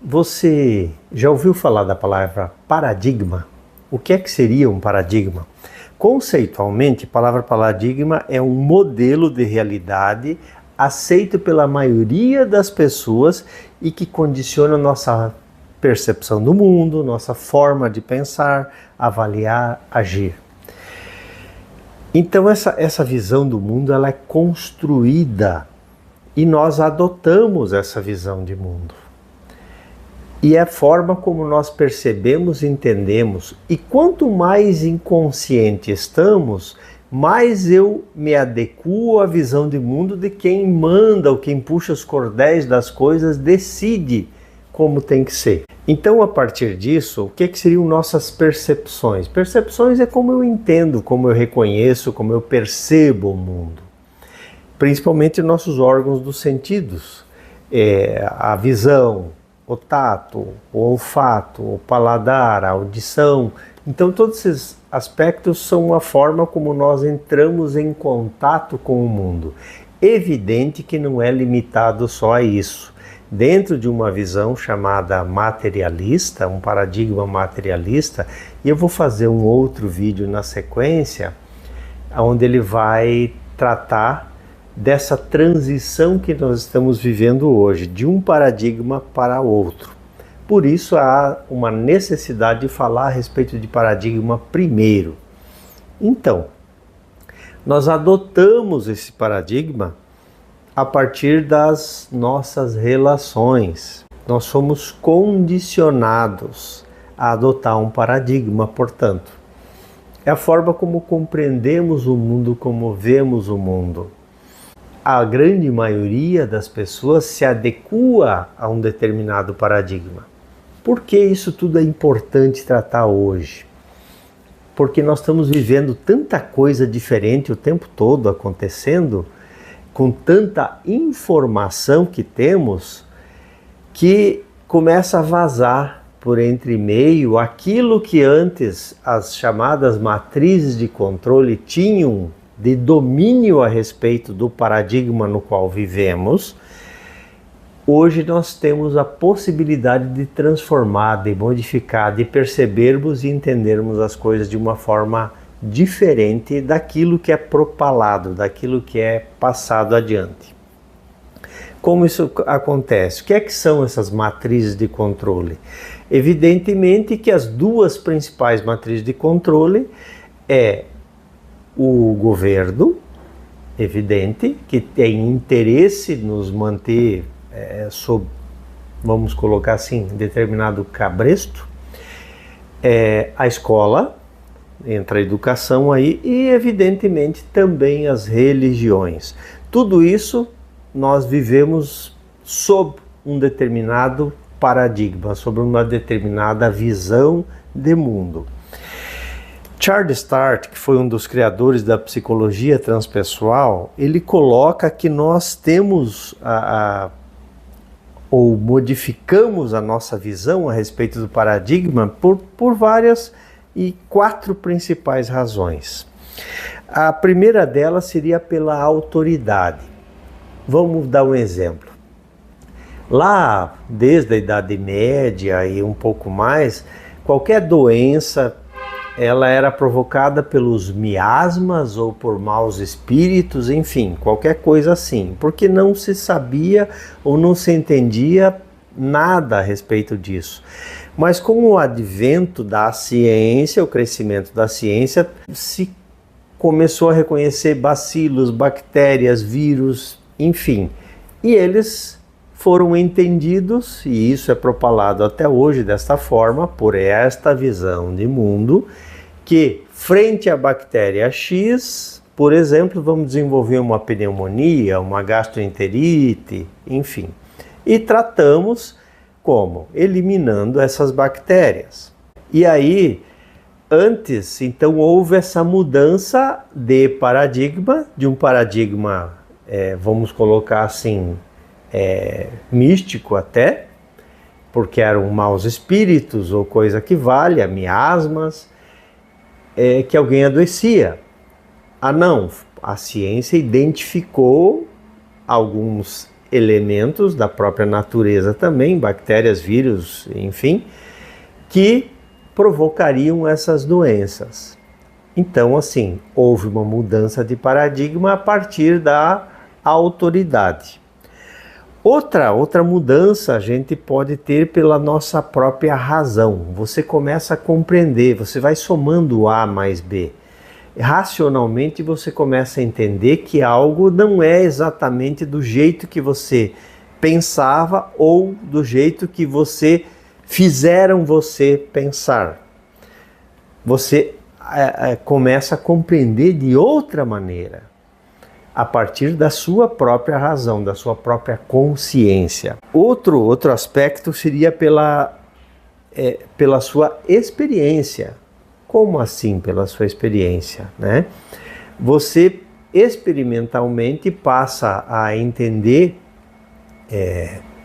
Você já ouviu falar da palavra paradigma? O que é que seria um paradigma? Conceitualmente, a palavra paradigma é um modelo de realidade aceito pela maioria das pessoas e que condiciona nossa percepção do mundo, nossa forma de pensar, avaliar, agir. Então essa visão do mundo ela é construída e nós adotamos essa visão de mundo. E é a forma como nós percebemos e entendemos. E quanto mais inconsciente estamos, mais eu me adequo à visão de mundo de quem manda ou quem puxa os cordéis das coisas, decide como tem que ser. Então, a partir disso, o que seriam nossas percepções? Percepções é como eu entendo, como eu reconheço, como eu percebo o mundo. Principalmente nossos órgãos dos sentidos. A visão, o tato, o olfato, o paladar, a audição. Então todos esses aspectos são uma forma como nós entramos em contato com o mundo. Evidente que não é limitado só a isso. Dentro de uma visão chamada materialista, um paradigma materialista, e eu vou fazer um outro vídeo na sequência, onde ele vai tratar dessa transição que nós estamos vivendo hoje, de um paradigma para outro. Por isso há uma necessidade de falar a respeito de paradigma primeiro. Então, nós adotamos esse paradigma a partir das nossas relações. Nós somos condicionados a adotar um paradigma, portanto. É a forma como compreendemos o mundo, como vemos o mundo. A grande maioria das pessoas se adequa a um determinado paradigma. Por que isso tudo é importante tratar hoje? Porque nós estamos vivendo tanta coisa diferente o tempo todo acontecendo, com tanta informação que temos, que começa a vazar por entre meio aquilo que antes as chamadas matrizes de controle tinham de domínio a respeito do paradigma no qual vivemos. Hoje nós temos a possibilidade de transformar, de modificar, de percebermos e entendermos as coisas de uma forma diferente daquilo que é propalado, daquilo que é passado adiante. Como isso acontece? O que é que são essas matrizes de controle? Evidentemente que as duas principais matrizes de controle é o governo, evidente, que tem interesse em nos manter sob, vamos colocar assim, determinado cabresto, a escola, entra a educação aí, e evidentemente também as religiões. Tudo isso nós vivemos sob um determinado paradigma, sob uma determinada visão de mundo. Charles Sturt, que foi um dos criadores da psicologia transpessoal, ele coloca que nós temos ou modificamos a nossa visão a respeito do paradigma por várias e 4 principais razões. A primeira delas seria pela autoridade. Vamos dar um exemplo. Lá, desde a Idade Média e um pouco mais, qualquer doença ela era provocada pelos miasmas ou por maus espíritos, enfim, qualquer coisa assim, porque não se sabia ou não se entendia nada a respeito disso. Mas com o advento da ciência, o crescimento da ciência, se começou a reconhecer bacilos, bactérias, vírus, enfim, e eles foram entendidos, e isso é propalado até hoje desta forma, por esta visão de mundo, que frente à bactéria X, por exemplo, vamos desenvolver uma pneumonia, uma gastroenterite, enfim. E tratamos como? Eliminando essas bactérias. E aí, antes, então, houve essa mudança de paradigma, de um paradigma, vamos colocar assim, místico até, porque eram maus espíritos ou coisa que valha, miasmas, que alguém adoecia. Ah não, a ciência identificou alguns elementos da própria natureza também, bactérias, vírus, enfim, que provocariam essas doenças. Então, assim, houve uma mudança de paradigma a partir da autoridade. Outra mudança a gente pode ter pela nossa própria razão. Você começa a compreender, você vai somando A mais B. Racionalmente você começa a entender que algo não é exatamente do jeito que você pensava ou do jeito que fizeram você pensar. Você começa a compreender de outra maneira, a partir da sua própria razão, da sua própria consciência. Outro aspecto seria pela sua experiência. Como assim pela sua experiência, né? Você experimentalmente passa a entender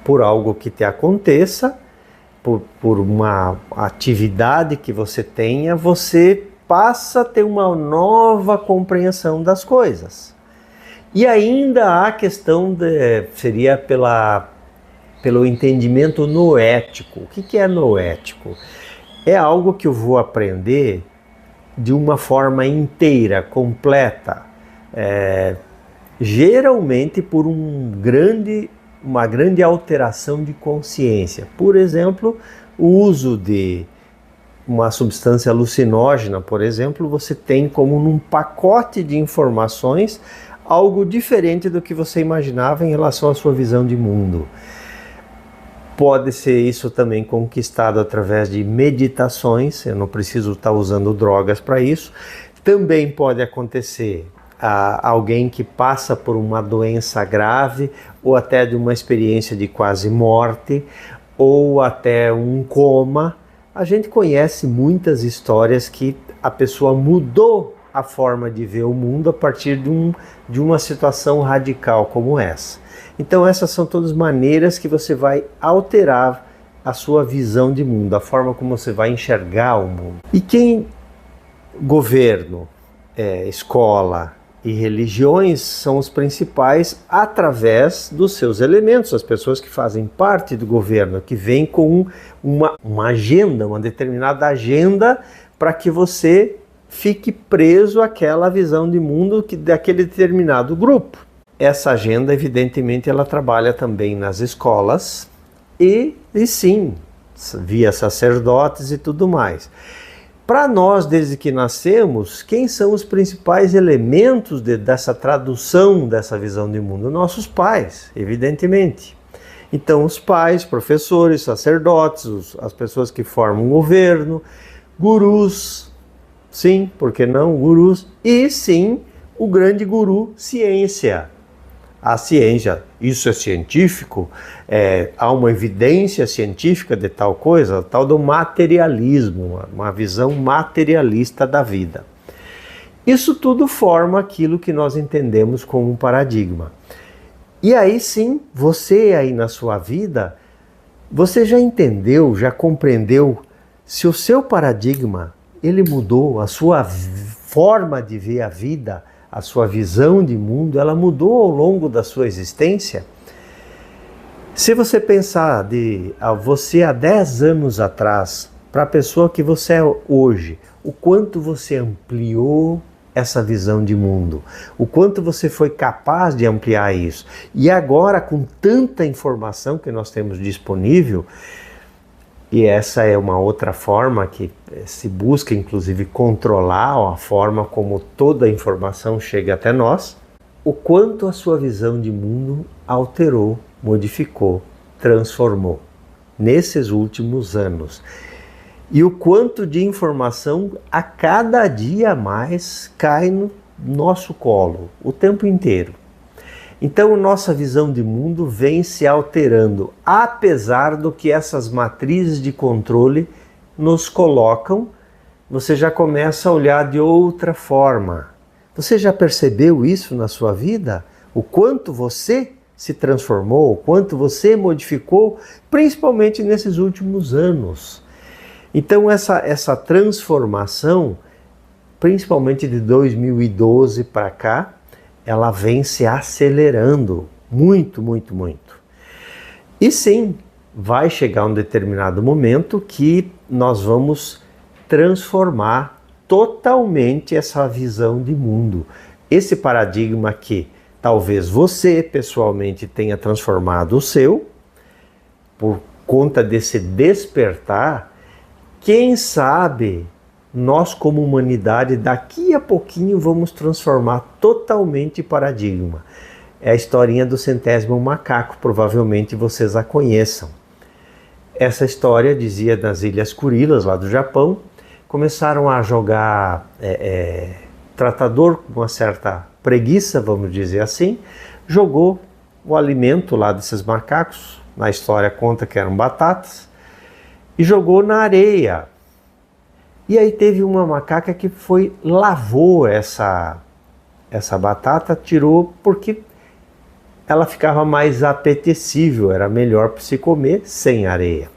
por algo que te aconteça, por uma atividade que você tenha, você passa a ter uma nova compreensão das coisas. E ainda há a questão seria pelo entendimento noético. O que é noético? É algo que eu vou aprender de uma forma inteira, completa, geralmente por uma grande alteração de consciência. Por exemplo, o uso de uma substância alucinógena, por exemplo, você tem como num pacote de informações algo diferente do que você imaginava em relação à sua visão de mundo. Pode ser isso também conquistado através de meditações, eu não preciso estar usando drogas para isso. Também pode acontecer alguém que passa por uma doença grave, ou até de uma experiência de quase morte, ou até um coma. A gente conhece muitas histórias que a pessoa mudou a forma de ver o mundo a partir de uma situação radical como essa. Então essas são todas maneiras que você vai alterar a sua visão de mundo, a forma como você vai enxergar o mundo. E governo, escola e religiões são os principais através dos seus elementos, as pessoas que fazem parte do governo, que vêm com uma agenda, uma determinada agenda para que você fique preso àquela visão de mundo daquele determinado grupo. Essa agenda, evidentemente, ela trabalha também nas escolas e sim, via sacerdotes e tudo mais. Para nós, desde que nascemos, quem são os principais elementos dessa tradução dessa visão de mundo? Nossos pais, evidentemente. Então, os pais, professores, sacerdotes, as pessoas que formam o governo, gurus, sim, por que não, gurus, e sim, o grande guru, ciência. A ciência, isso é científico? Há uma evidência científica de tal coisa? Tal do materialismo, uma visão materialista da vida. Isso tudo forma aquilo que nós entendemos como um paradigma. E aí sim, você aí na sua vida, você já entendeu, já compreendeu se o seu paradigma, ele mudou, a sua forma de ver a vida, a sua visão de mundo, ela mudou ao longo da sua existência? Se você pensar de você há 10 anos atrás, para a pessoa que você é hoje, o quanto você ampliou essa visão de mundo, o quanto você foi capaz de ampliar isso. E agora, com tanta informação que nós temos disponível, e essa é uma outra forma que se busca, inclusive, controlar a forma como toda a informação chega até nós, o quanto a sua visão de mundo alterou, modificou, transformou nesses últimos anos. E o quanto de informação a cada dia mais cai no nosso colo, o tempo inteiro. Então, nossa visão de mundo vem se alterando, apesar do que essas matrizes de controle nos colocam, você já começa a olhar de outra forma. Você já percebeu isso na sua vida? O quanto você se transformou, o quanto você modificou, principalmente nesses últimos anos. Então, essa transformação, principalmente de 2012 para cá, ela vem se acelerando Muito, muito, muito. E sim, vai chegar um determinado momento que nós vamos transformar totalmente essa visão de mundo. Esse paradigma que talvez você pessoalmente tenha transformado o seu, por conta desse despertar, quem sabe nós como humanidade daqui a pouquinho vamos transformar totalmente paradigma. É a historinha do 100º macaco, provavelmente vocês a conheçam. Essa história dizia nas Ilhas Kurilas, lá do Japão, começaram a jogar tratador com uma certa preguiça, vamos dizer assim, jogou o alimento lá desses macacos, na história conta que eram batatas, e jogou na areia. E aí teve uma macaca que lavou essa batata, tirou porque ela ficava mais apetecível, era melhor para se comer sem areia.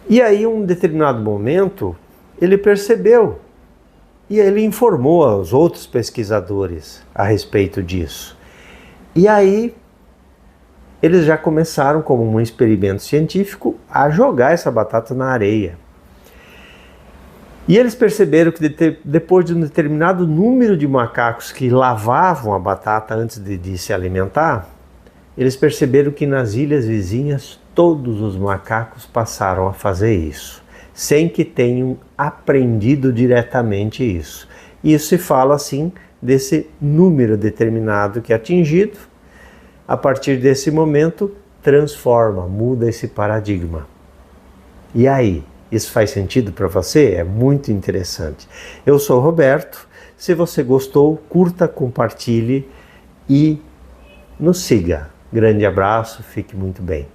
E aí, em um determinado momento, ele percebeu e ele informou os outros pesquisadores a respeito disso. E aí, eles já começaram, como um experimento científico, a jogar essa batata na areia. E eles perceberam que depois de um determinado número de macacos que lavavam a batata antes de se alimentar, eles perceberam que nas ilhas vizinhas todos os macacos passaram a fazer isso, sem que tenham aprendido diretamente isso. Isso se fala assim desse número determinado que é atingido, a partir desse momento transforma, muda esse paradigma. E aí? Isso faz sentido para você? É muito interessante. Eu sou o Roberto. Se você gostou, curta, compartilhe e nos siga. Grande abraço, fique muito bem.